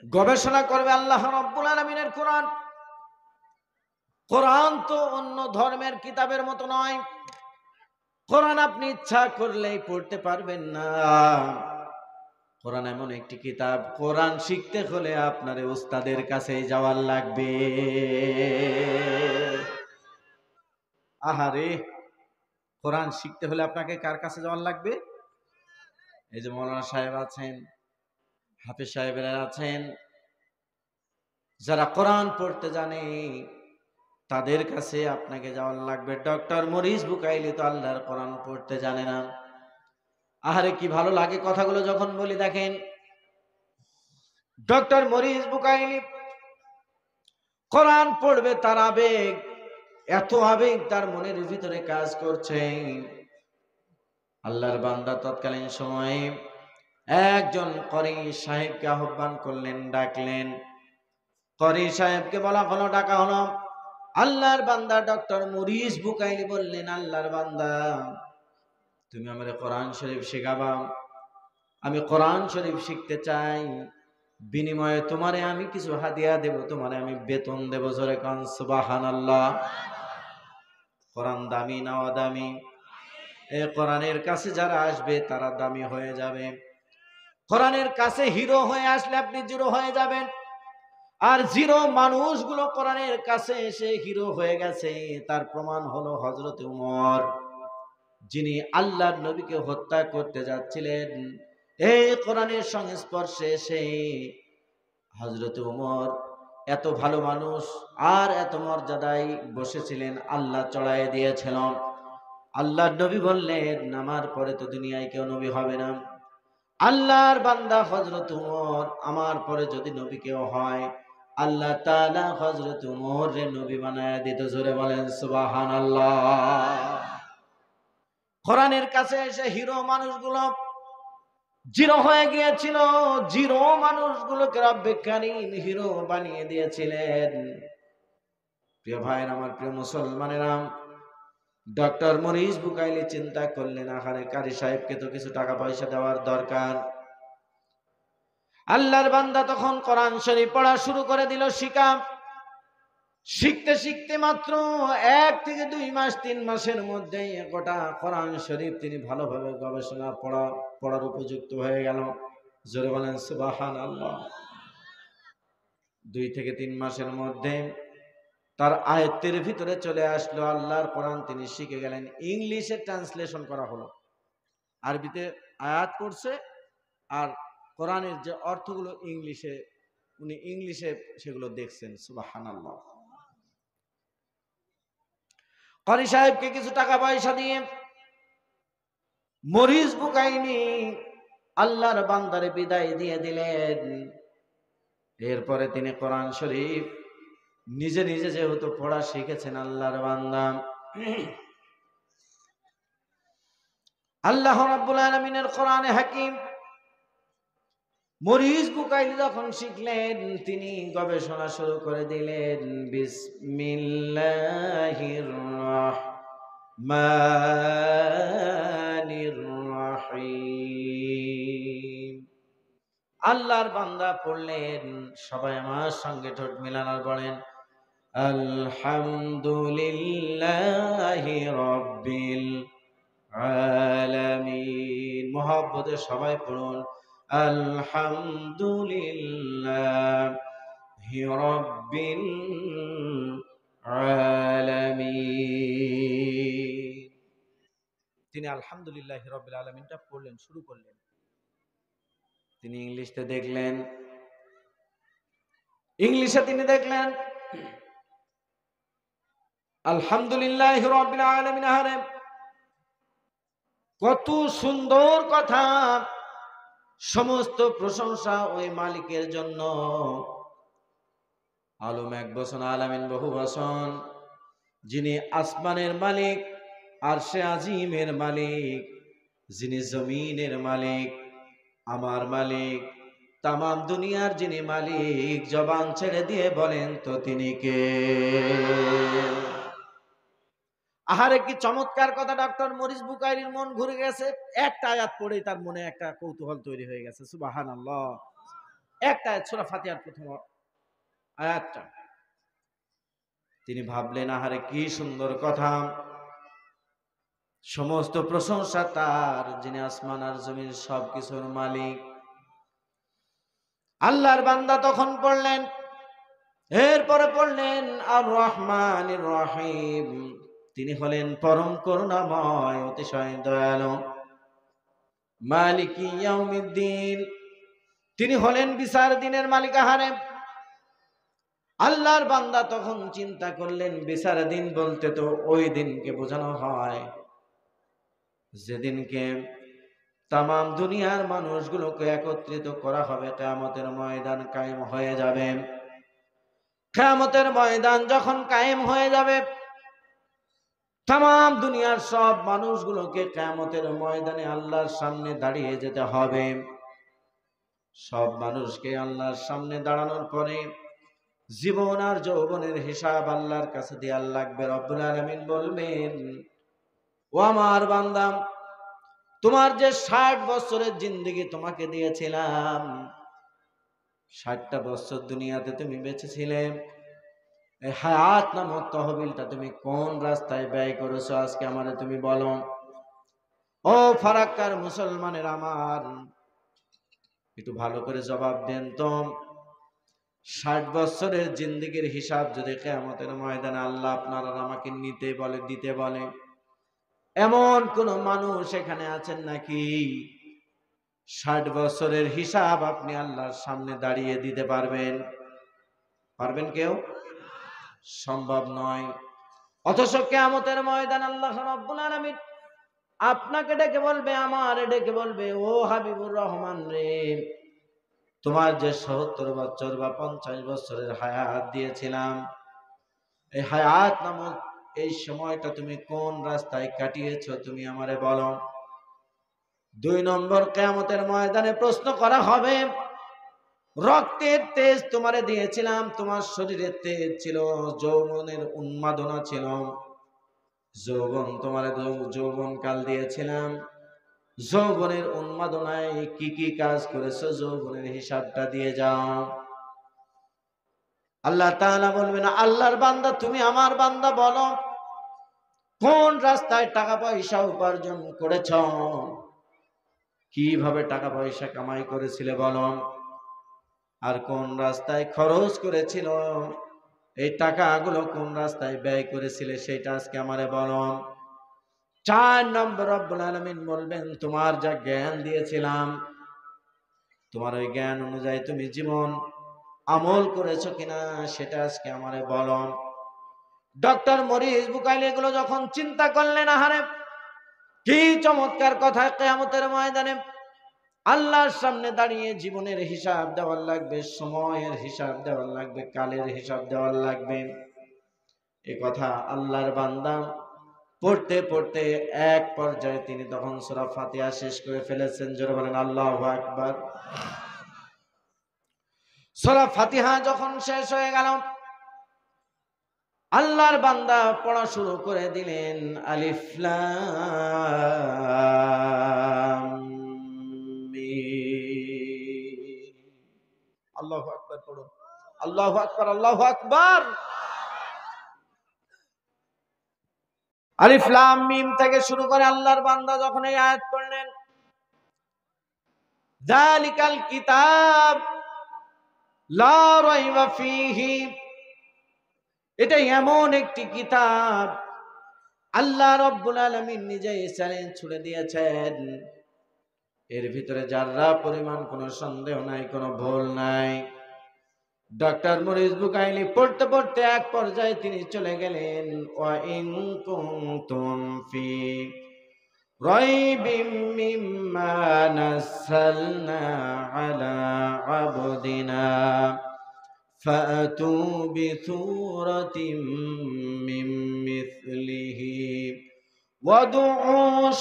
গবেষণা করবে আল্লাহ রাব্বুল আলামিনের কোরআন। কোরআন তো অন্য ধর্মের কিতাবের মতো নয়। কোরআন আপনি ইচ্ছা করলেই পড়তে পারবেন না। কোরআন এমন একটি কিতাব, কোরআন শিখতে হলে আপনার উস্তাদের কাছেই যাওয়ার লাগবে। আহারে, কোরআন শিখতে হলে আপনাকে কার কাছে যাওয়ার লাগবে? এই যে মৌলানা সাহেব আছেন, হাফেজ সাহেবেরা আছেন, যারা কোরআন পড়তে জানে তাদের কাছে আপনাকে যাওয়ার লাগবে। ডক্টর মরিস বুকাইলি তো আল্লাহর কোরআন পড়তে জানে না। আহারে কি ভালো লাগে কথাগুলো যখন বলি। দেখেন, ডক্টর মরিস বুকাইলি কোরআন পড়বে, তার আবেগ, এত আবেগ তার মনের ভিতরে কাজ করছে। আল্লাহর বান্দা তৎকালীন সময়ে একজন করি সাহেবকে আহ্বান করলেন, ডাকলেন। করি সাহেবকে বলা হলো, ডাকা হলো। আল্লাহর বান্দা ডক্টর মরিস বুকাইলি বললেন, আল্লাহর বান্দা, তুমি আমারে কোরআন শরীফ শেখাবা। আমি কোরআন শরীফ শিখতে চাই, বিনিময়ে তোমারে আমি কিছু হাদিয়া দেব, তোমারে আমি বেতন দেব। জোরে কান সুবহানাল্লাহ। কোরআন দামি না অদামি? এই কোরআনের কাছে যারা আসবে তারা দামি হয়ে যাবে। কোরআনের কাছে হিরো হয়ে আসলে আপনি জিরো হয়ে যাবেন। আর জিরো মানুষগুলো কোরআনের কাছে এসে হিরো হয়ে গেছে, তার প্রমাণ হলো হযরত উমর, যিনি আল্লাহর নবীকে হত্যা করতে যাচ্ছিলেন। এই কোরআনের সংস্পর্শে এসে হযরত উমর এত ভালো মানুষ আর এত মর্যাদায় বসেছিলেন, আল্লাহ চড়াইয়ে দিয়েছিল। আল্লাহর নবী বললেন, আমার পরে তো দুনিয়ায় কেউ নবী হবে না। আল্লাহর বান্দা হযরত উমর, আমার পরে যদি নবী কেউ হয়, আল্লাহ তাআলা হযরত উমর রে নবী বানায়া দিত। জোরে বলেন সুবহানাল্লাহ। কোরআনের কাছে এসে হিরো মানুষগুলো জিরো হয়ে গিয়েছিল। জিরো মানুষগুলোকে রব্বে কারীম হিরো বানিয়ে দিয়েছিলেন। প্রিয় ভাইয়ের আমার, প্রিয় মুসলমানেরা, ডক্টর মরিস বুকাইলি চিন্তা করলেন, আহারে কারি সাহেবকে তো কিছু টাকা পয়সা দেওয়ার দরকার। আল্লাহর বান্দা তখন কোরআন শরীফ পড়া শুরু করে দিল, শিখতে শিখতে মাত্র 1 থেকে 2 মাস 3 মাসের মধ্যে গোটা কোরআন শরীফ তিনি ভালোভাবে গবেষণা পড়ার উপযুক্ত হয়ে গেল। জোরে বলেন সুবহানাল্লাহ। 2 থেকে 3 মাসের মধ্যে তার আয়ত্তের ভিতরে চলে আসলো আল্লাহর কোরআন, তিনি শিখে গেলেন। ইংলিশে ট্রান্সলেশন করা হলো, আরবিতে আয়াত করছে, আর কোরআনের যে অর্থগুলো ইংলিশে, উনি ইংলিশে সেগুলো দেখছেন। সুবহানাল্লাহ। কারি সাহেবকে কিছু টাকা পয়সা দিয়ে মরিস বুকাইনি আল্লাহর বান্দারে বিদায় দিয়ে দিলেন। এরপরে তিনি কোরআন শরীফ নিজে নিজে যেহেতু পড়া শিখেছেন আল্লাহর বান্দা, আল্লাহ রাব্বুল আলামিনের কোরআনে হাকিম মরিস বুকাইলি যখন শিখলেন, তিনি গবেষণা শুরু করে দিলেন। বিসমিল্লাহির রাহমানির রাহিম। আল্লাহর বান্দা পড়লেন, সবাই আমার সঙ্গে ঠোঁট মিলানোর বলেন, আলহামদুলিল্লাহি রাব্বিল আলামিন। মুহাব্বতে সবাই পড়ুন, আলহামদুলিল্লাহি রাব্বিল আলামিন। তিনি আলহামদুলিল্লাহি রাব্বিল আলামিনটা পড়লেন, শুরু করলেন। তিনি ইংলিশে দেখলেন, আলহামদুলিল্লাহি রাব্বিল আলামিন। আরে কত সুন্দর কথা! সমস্ত প্রশংসা ওই মালিকের জন্য। আলম এক বচন, আলামিন বহু বচন, যিনি আসমানের মালিক, আরশে আজিমের মালিক, যিনি জমিনের মালিক, আমার মালিক, তামাম দুনিয়ার যিনি মালিক। জবান ছেড়ে দিয়ে বলেন তো তিনি কে? আহারে কি চমৎকার কথা! ডক্টর মরিস বুকাইরির মন ঘুরে গেছে। একটা আয়াত পড়েই তার মনে একটা কৌতূহল তৈরি হয়ে গেছে। সুবহানাল্লাহ। একটা আয়াত সূরা ফাতিহার প্রথম আয়াতটা। তিনি ভাবলেন, আহারে কি সুন্দর কথা, সমস্ত প্রশংসা তার, যিনি আসমান আর জমির সবকিছুর মালিক। আল্লাহর বান্দা তখন পড়লেন, এরপরে পড়লেন আর রহমানির রহিম, তিনি হলেন পরম করুণাময়, অতিশয় দয়ালু। মালিকি ইয়াউমিদ্দিন, তিনি হলেন বিচার দিনের মালিক। আহারে আল্লাহর বান্দা তখন চিন্তা করলেন, বিচার দিন বলতে তো ওই দিনকে বোঝানো হয় যেদিনকে তাম দুনিয়ার মানুষগুলোকে একত্রিত করা হবে, কিয়ামতের ময়দান কায়েম হয়ে যাবে। কিয়ামতের ময়দান যখন কায়েম হয়ে যাবে, তাম দুনিয়ার সব মানুষগুলোকে কিয়ামতের ময়দানে আল্লাহর সামনে দাঁড়িয়ে যেতে হবে। সব মানুষকে আল্লাহর সামনে দাঁড়ানোর পরে জীবন আর যৌবনের হিসাব আল্লাহর কাছে দেওয়ার লাগবে। রব্বুল আলামিন বলবেন, ও আমার বান্দা, তোমার যে 60 বছরের জিন্দেগি তোমাকে দিয়েছিলাম, 60টা বছর দুনিয়াতে তুমি বেঁচে ছিলে, এই হায়াত নামক তহবিলটা তুমি কোন রাস্তায় ব্যয় করেছো আজকে আমারে তুমি বলো। ও ফারাক্কার মুসলমানের আমার, একটু ভালো করে জবাব দেন তো। 60 বছরের জিন্দেগির হিসাব যদি কিয়ামতের ময়দানে আল্লাহ আপনার আর আমাকে নিতে বলে, দিতে বলে, এমন কোন মানুষ এখানে আছেন নাকি 60 বছরের হিসাব আপনি আল্লাহর সামনে দাঁড়িয়ে দিতে পারবেন? পারবেন কেউ? সম্ভব নয়। অথচ কিয়ামতের ময়দান আল্লাহ রাব্বুল আলামিন আপনাকে ডেকে বলবে, আমারে ডেকে বলবে, ও হাবিবুর রহমান রে, তোমার যে 70 বছর বা 50 বছরের হায়াত দিয়েছিলাম, এই হায়াত নামক এই সময়টা তুমি কোন রাস্তায় কাটিয়েছো তুমি আমারে বলো। 2 নম্বর, কিয়ামতের ময়দানে প্রশ্ন করা হবে, রক্তের তেজ তোমারে দিয়েছিলাম, তোমার শরীরের তেজ ছিল, যৌবনের উন্মাদনা ছিল, যৌবন তোমারে যৌবন কাল দিয়েছিলাম, যৌবনের উন্মাদনায় কি কি কাজ করেছো যৌবনের হিসাবটা দিয়ে যাও। আল্লাহ তাআলা বলবেন, আল্লাহর বান্দা তুমি আমার বান্দা বলো, কোন রাস্তায় টাকা পয়সা উপার্জন করেছ, কিভাবে টাকা পয়সা কামাই করেছিলে বলো, আর কোন রাস্তায় খরচ করেছিল, এই টাকাগুলো কোন রাস্তায় ব্যয় করেছিলে সেটা আজকে আমারে বলো। 4 নম্বর, রব্বুল আলামিন বলবেন, তোমার যা জ্ঞান দিয়েছিলাম, তোমার ওই জ্ঞান অনুযায়ী তুমি জীবন আমল করেছো কিনা সেটা আজকে আমারে বলো। ডক্টর মরিস বুকাইলি এগুলো যখন চিন্তা করলেন, আহারে কি চমৎকার কথা, কিয়ামতের ময়দানে আল্লাহর সামনে দাঁড়িয়ে জীবনের হিসাব দেওয়ার লাগবে, সময়ের হিসাব দেওয়ার লাগবে, কালের হিসাব দেওয়ার লাগবে। এ কথা আল্লাহর বান্দা পড়তে পড়তে এক পর্যায়ে তিনি তখন সূরা ফাতিহা শেষ করে ফেলেছেন। জোরে বলেন আল্লাহু আকবার। সূরা ফাতিহা যখন শেষ হয়ে গেল, আল্লাহর বান্দা পড়া শুরু করে দিলেন, আলিফ লাম মিম। আল্লাহু আকবার পড়ুন, আল্লাহু আকবার, আল্লাহু আকবার। আলিফ লাম মিম থেকে শুরু করে আল্লাহর বান্দা যখন এই আয়াত পড়লেন, যালিকাল কিতাব লা রাইবা ফীহি, এটা এমন একটি কিতাব, আল্লাহ রাব্বুল আলামিন নিজেই চ্যালেঞ্জ ছুড়ে দিয়েছেন, এর ভিতরে যারা পরিমাণ কোনো সন্দেহ নাই, কোনো ভুল নাই। ডক্টর মরিস বুকাইলি পড়তে পড়তে এক পর্যায়ে তিনি চলে গেলেন, ওয়া ইন কুনতুম ফি রাইবিম মিম্মা নাযালনা আলা আবদিনা ফাতু বিসূরাতিম মিন মিসলিহি ওয়াদউ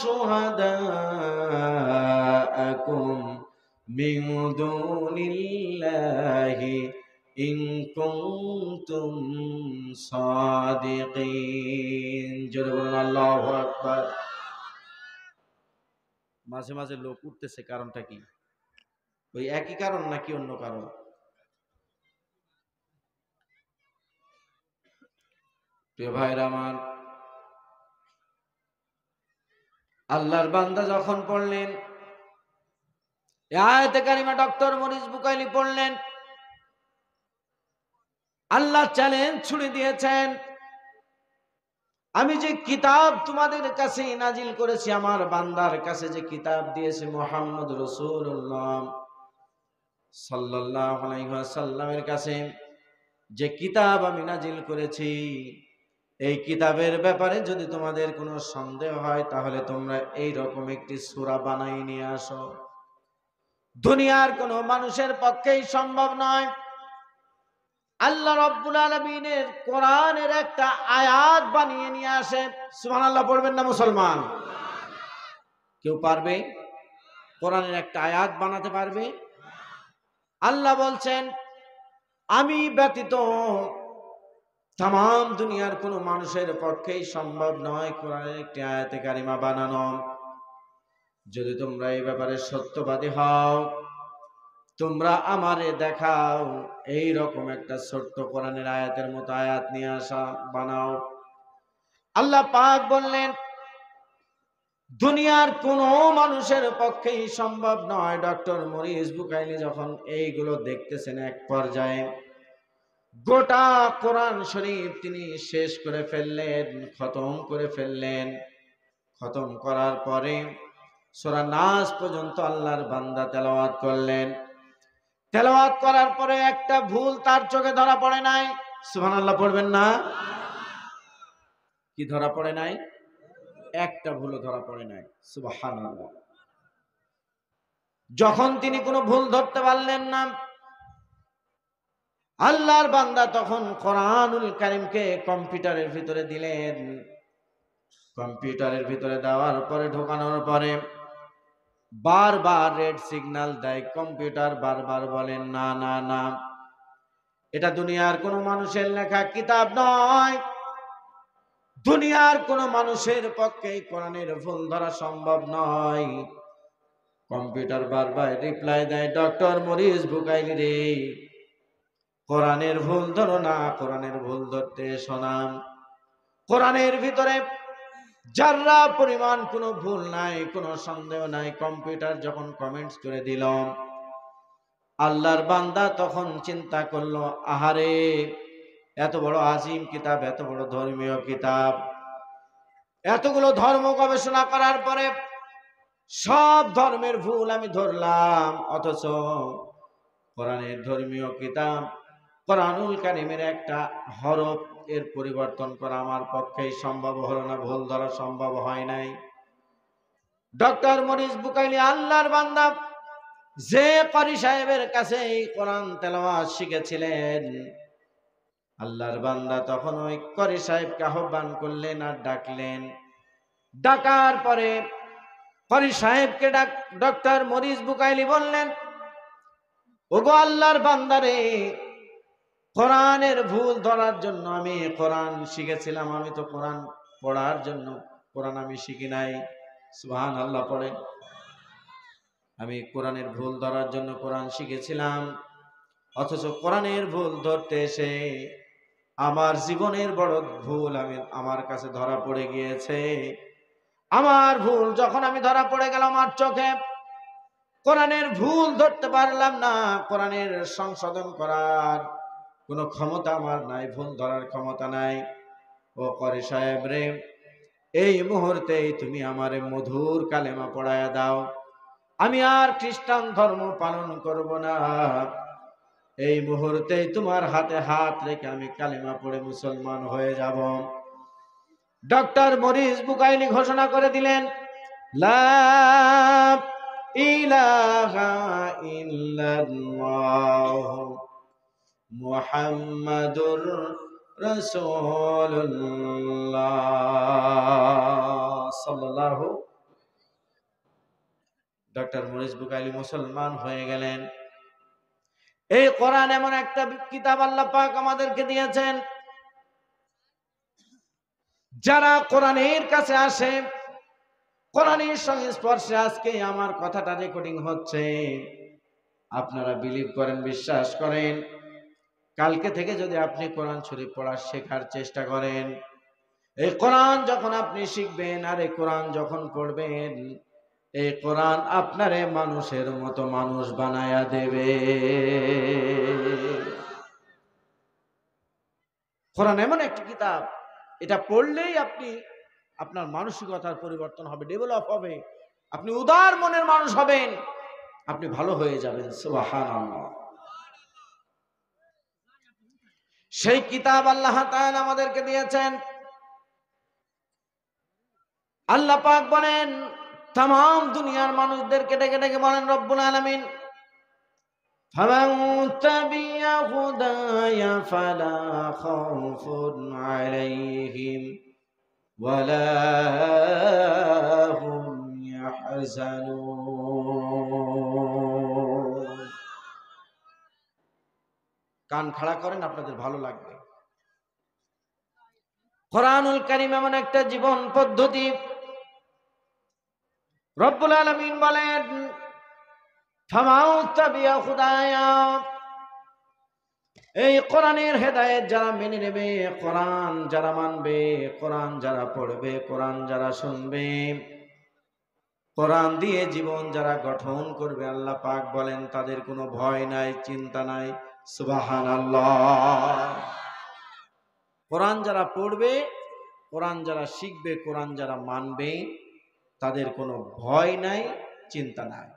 শুহাদাআকুম মিন দুনিল্লাহি ইন কুনতুম সাদিকিন। জোরে বলুন আল্লাহু আকবার। মাঝে মাঝে লোক উঠতেছে, কারণটা কি? ওই একই কারণ নাকি অন্য কারণ? প্রিয় ভাইরা আমার, আল্লাহর বান্দা যখন পড়লেন এই আয়াতে কারিমা, ডক্টর মরিস বুকাইলি পড়লেন, আল্লাহ চ্যালেঞ্জ ছুড়ে দিয়েছেন, আমি যে কিতাব তোমাদের কাছে নাজিল করেছি, আমার বান্দার কাছে যে কিতাব দিয়েছি মুহাম্মদ রাসূলুল্লাহ সাল্লাল্লাহু আলাইহি ওয়াসাল্লামের কাছে যে কিতাব আমি নাজিল করেছি, এই কিতাবের ব্যাপারে যদি তোমাদের কোনো সন্দেহ হয় তাহলে তোমরা এই রকম একটি সূরা বানাই নিয়ে আসো। দুনিয়ার কোনো মানুষের পক্ষেই সম্ভব নয় আল্লাহ রাব্বুল আলামিনের কোরআনের একটা আয়াত বানিয়ে নিয়ে আসে। সুবহানাল্লাহ পড়বেন না মুসলমান? কেউ পারবে কোরআনের একটা আয়াত বানাতে পারবে? আল্লাহ বলছেন আমি ব্যতীত তাম দুনিয়ার কোনো মানুষের পক্ষেই সম্ভব নয় কোরআনের একটি আয়াতে কারিমা বানানো। যদি তোমরা এই ব্যাপারে সত্যবাদী হও, তোমরা আমারে দেখাও এই রকম একটা ছোট্ট কোরআনের আয়াতের মতো আয়াত নিয়ে আসা, বানাও। আল্লাহ পাক বললেন দুনিয়ার কোনো মানুষের পক্ষেই সম্ভব নয়। ডক্টর মরিস বুকাইলি যখন এইগুলো দেখতেছেন, এক পর্যায়ে গোটা কোরআন শরীফ তিনি শেষ করে ফেললেন, খতম করে ফেললেন। খতম করার পরে সূরা নাস পর্যন্ত আল্লাহর বান্দা তেলাওয়াত করলেন। তেলাওয়াত করার পরে একটা ভুল তার চোখে ধরা পড়ে নাই। সুবহানাল্লাহ পড়বেন না? কি ধরা পড়ে নাই? একটা ভুলও ধরা পড়ে নাই। সুবহানাল্লাহ। যখন তিনি কোনো ভুল ধরতে পারলেন না, আল্লাহর বান্দা তখন কোরআনুল কারীমকে কম্পিউটারের ভিতরে দিলেন। কম্পিউটারের ভিতরে দেওয়ার পরে, ঢোকানোর পরে বারবার রেড সিগন্যাল দেয়। কম্পিউটার বারবার বলেন না না না, এটা দুনিয়ার কোনো মানুষের লেখা কিতাব নয়। দুনিয়ার কোনো মানুষের পক্ষে কোরআনের ভুল ধরা সম্ভব নয়। কম্পিউটার বারবার রিপ্লাই দেয়, ডক্টর মরিস বুকাইলি রে, কোরআনের ভুল ধরো না, কোরআনের ভুল ধরতে শোনাম। কোরআনের ভিতরে যারা পরিমাণ কোনো ভুল নাই, কোনো সন্দেহ নাই। কম্পিউটার যখন কমেন্টস করে দিল, আল্লাহর বান্দা তখন চিন্তা করলো, আহারে এত বড় আজিম কিতাব, এত বড় ধর্মীয় কিতাব, এতগুলো ধর্ম গবেষণা করার পরে সব ধর্মের ভুল আমি ধরলাম, অথচ কোরআনের ধর্মীয় কিতাব কোরআনুল কারীমের একটা হরফ এর পরিবর্তন করা আমার পক্ষেই সম্ভব হলো না, ভুল ধরা সম্ভব হয় নাই। ডক্টর মরিস বুকাইলি আল্লাহর বান্দা যে ক্বারি সাহেবের কাছে এই কোরআন তেলাওয়াত শিখেছিলেন, আল্লাহর বান্দা তখন ওই ক্বারি সাহেবকে আহ্বান করলেন আর ডাকলেন। ডাকার পরে ক্বারি সাহেবকে ডক্টর মরিস বুকাইলি বললেন, ওগো আল্লাহর বান্দারে, কোরআনের ভুল ধরার জন্য আমি কোরআন শিখেছিলাম, আমি তো কোরআন পড়ার জন্য কোরআন আমি শিখি নাই। সুবহানাল্লাহ পড়ে। আমি কোরআনের ভুল ধরার জন্য কোরআন শিখেছিলাম, অথচ কোরআনের ভুল ধরতে এসে আমার জীবনের বড় ভুল আমার কাছে ধরা পড়ে গিয়েছে। আমার ভুল যখন আমি ধরা পড়ে গেল আমার চোখে, কোরআনের ভুল ধরতে পারলাম না, কোরআনের সংশোধন করার কোনো ক্ষমতা আমার নাই, ভুল ধরার ক্ষমতা নাই। ও ক্বারি সাহেব রে, এই মুহূর্তেই তুমি আমারে মধুর কালেমা পড়ায়া দাও, আমি আর খ্রিস্টান ধর্ম পালন করব না। এই মুহূর্তেই তোমার হাতে হাত রেখে আমি কালেমা পড়ে মুসলমান হয়ে যাব। ডক্টর মরিস বুকাইলি ঘোষণা করে দিলেন, লা ইলাহা ইল্লাল্লাহ মুহাম্মাদুর রাসূলুল্লাহ সাল্লাল্লাহু। ডক্টর মরিস বুকাইলি মুসলমান হয়ে গেলেন। এই কোরআন এমন একটা কিতাব আল্লাহ পাক আমাদেরকে দিয়েছেন, যারা কোরআনের কাছে আসে, কোরআনের সংস্পর্শে, আজকে আমার কথাটা রেকর্ডিং হচ্ছে, আপনারা বিলিভ করেন, বিশ্বাস করেন, কালকে থেকে যদি আপনি কোরআন শরীফ পড়া শেখার চেষ্টা করেন, এই কোরআন যখন আপনি শিখবেন আর এই কোরআন যখন পড়বেন, এই কোরআন আপনারে মানুষের মতো মানুষ বানায়া দেবে। কোরআন এমন একটি কিতাব, এটা পড়লেই আপনার মানসিকতার পরিবর্তন হবে, ডেভেলপ হবে, আপনি উদার মনের মানুষ হবেন, আপনি ভালো হয়ে যাবেন। সুবহানাল্লাহ। সেই কিতাব আল্লাহ তাআলা আমাদেরকে দিয়েছেন। আল্লাহ পাক বলেন, তাম দুনিয়ার মানুষদেরকে ডেকে ডেকে বলেন রব্বুল আলামিন, ফামান তাবিয়া হুদায়া ফালা খাউফুন আলাইহিম ওয়ালা হুম ইয়াহজানুন। কান খাড়া করেন, আপনাদের ভালো লাগবে। কোরআনুল কারীম এমন একটা জীবন পদ্ধতি। রব্বুল আলামিন বলেন, ফামান তাবিয়া হুদায়া, এই কোরআনের হেদায়েত যারা মেনে নেবে, কোরআন যারা মানবে, কোরআন যারা পড়বে, কোরআন যারা শুনবে, কোরআন দিয়ে জীবন যারা গঠন করবে, আল্লাহ পাক বলেন তাদের কোনো ভয় নাই, চিন্তা নাই। সুবহানাল্লাহ। কোরআন যারা পড়বে, কোরআন যারা শিখবে, কোরআন যারা মানবে, তাদের কোনো ভয় নাই, চিন্তা নাই।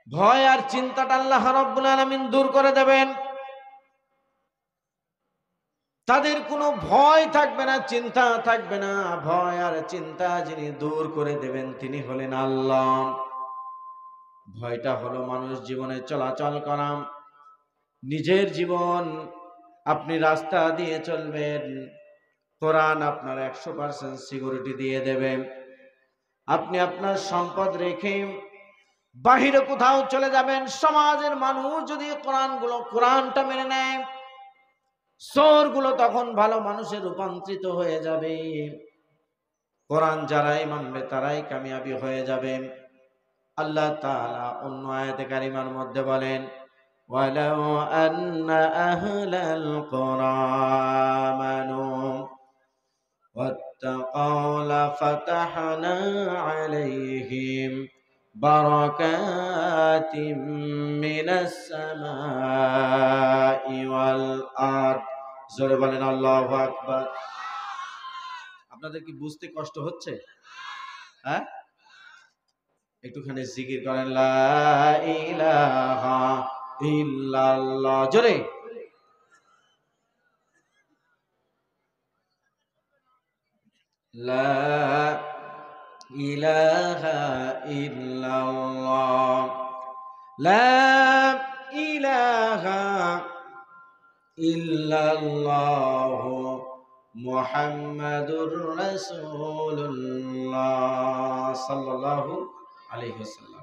ভয় আর চিন্তাটা আল্লাহ রাব্বুল আলামিন দূর করে দেবেন। তাদের কোনো ভয় থাকবে না, চিন্তা থাকবে না। ভয় আর চিন্তা যিনি দূর করে দেবেন তিনি হলেন আল্লাহ। ভয়টা হলো মানুষ জীবনে চলাচল করা, নিজের জীবন আপনি রাস্তা দিয়ে চলবেন, কোরআন আপনার 100% সিকিউরিটি দিয়ে দেবে। আপনি আপনার সম্পদ রেখে বাহিরে কোথাও চলে যাবেন, সমাজের মানুষ যদি কোরআনটা মেনে নেয়, চোরগুলো তখন ভালো মানুষে রূপান্তরিত হয়ে যাবে। কোরআন যারাই মানবে তারাই কামিয়াবি হয়ে যাবে। আল্লাহ তাআলা অন্য আয়াতে কারিমার মধ্যে বলেন, ওয়ালাউ আন্না আহলাল কুরআ আমানু ওয়াত্তাকাউ লাফাতাহনা আলাইহিম বারাকাতিম মিনাস সামাই ওয়াল আরদ। জোরে বলেন আল্লাহু আকবার। আপনাদের কি বুঝতে কষ্ট হচ্ছে? হ্যাঁ, একটুখানি জিকির করেন, লা ইলাহা ইল্লাল্লাহ, জোরে। লা ইলাহা ইল্লাল্লাহ, লা ইলাহা ইল্লাল্লাহ মুহাম্মাদুর রাসূলুল্লাহ সাল্লাল্লাহু আলাইহি ওয়াসাল্লাম।